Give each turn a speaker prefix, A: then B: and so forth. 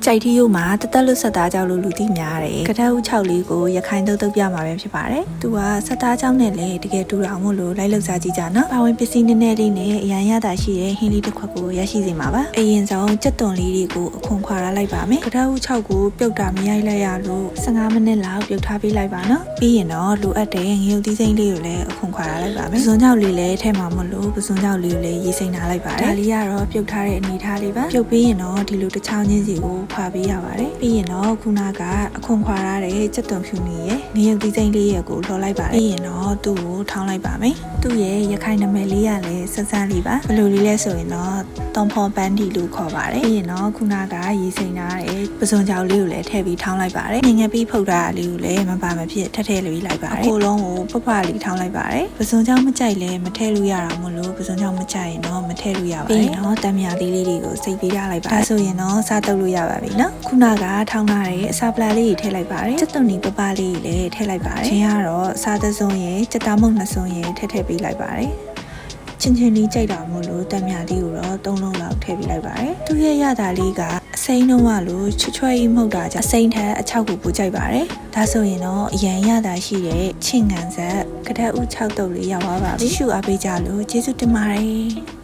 A: ကြိုက်ထီးရိုးမှာတသက်လွတ်ဆက်သားကြောင့်လို့လူသိများတယ်။ကထက်ဦး6လေးကိုရခိုင်တုတ်ပြမှာပဲဖြစ်ပါတယ်။သူကဆက်သားကြောင့်နဲ့လည်းတကယ်တူတော်မို့လို့လိုက်လောက်စားကြည့်ကြနော်။ပါဝင်ပစ္စည်းနည်းနည်းလေးနဲ့အရန်ရတာရှိတဲ့ဟင်းလေးတစ်ခွက်ကိုရရှိစေမှာပါ။အရင်ဆုံးကြက်သွန်လေးတွေကိုအခွန်ခွာလိုက်ပါမယ်။ကထက်ဦး6ကိုပြုတ်တာမရိုက်လိုက်ရလို့15မိနစ်လောက်ပြုတ်ထားပေးလိုက်ပါနော်။ပြီးရင်တော့လိုအပ်တဲ့ငရုတ်သီးစိမ့်လေးကိုလည်းအခွန်ခွာလိုက်ပါမယ်။ပစွန်ကြောက်လေးလည်းထဲမှာမလို့ပစွန်ကြောက်လေးကိုလည်းရေးစိမ့်ထားလိုက်ပါတယ်။ဒါလေးကတော့ပြုတ်ထားတဲ့အနေထားလေးပါ။ပြုတ်ပြီးရင်တော့ဒီလိုတစ်ချောင်းချင်းစီကိုခွာပေးရပါတယ်။ပြီးရင်တော့ခုနကအခွန်ခွာရတဲ့ကြက်သွန်ဖြူနေရဲ့ငရုတ်သီးစိမ့်လေးရဲ့ကိုလှော်လိုက်ပါတယ်ပြီးရင်တော့သူ့ကိုထောင်းလိုက်ပါမယ်သူ့ရဲ့ရခိုင်နာမည်လေးကလည်းဆက်ဆန်းလေးပါဘယ်လိုလေးလဲဆိုရင်တော့တောင်ဖော်ပန်းဒီလို့ခေါ်ပါတယ်ပြီးရင်တော့ခုနကရေစိမ့်ထားတဲ့ပစွန်ကြောင်လေးကိုလည်းထည့်ပြီးထောင်းလိုက်ပါတယ်ငငယ်ပြီးဖုတ်ထားတာလေးကိုလည်းမပါမဖြစ်ထည့်လေးလိုက်ပါတယ်အခုလုံးကိုပပလေးထောင်းလိုက်ပါတယ်ပစွန်ကြောင်မကြိုက်လဲမထည့်လို့ရတာမို့လို့ပစွန်ကြောင်မကြိုက်ရင်တော့မထည့်လို့ရပါတယ်ပြီးရင်တော့တံမြာသေးလေးတွေကိုစိတ်ပေးထားလိုက်ပါဒါဆိုရင်တော့စားတုပ်လို့ရပါပြီနော်ခုနကထောင်းထားတဲ့အစာပလာလေးတွေထည့်လိုက်ပါတယ်စက်သွန်နီပပလေးတွေလည်းထည့်လိုက်ပါတယ်ချင်းကတော့စားသစုံရဲ့စက်သားမုတ်နှစ်စုံရဲ့ထည့်ပေးလိုက်ပါတယ်ချင်းချင်းလေးကြိုက်တာမို့လို့တံမြာလေးကိုတော့3လုံးလောက်ထည့်ပေးလိုက်ပါတယ်သူရဲ့ရတာလေးကအစိမ်းလုံးကလို့ချွတ်ချွဲကြီးမှုတ်တာကြောင့်အစိမ်းထက်အချောက်ကိုပိုကြိုက်ပါတယ်ဒါဆိုရင်တော့အရန်ရတာရှိတဲ့ချင်းငံဆက်ကထက်ဦး6တုပ်လေးရောက်သွားပါပြီရှုအားပေးကြလို့ကျေးဇူးတင်ပါတယ်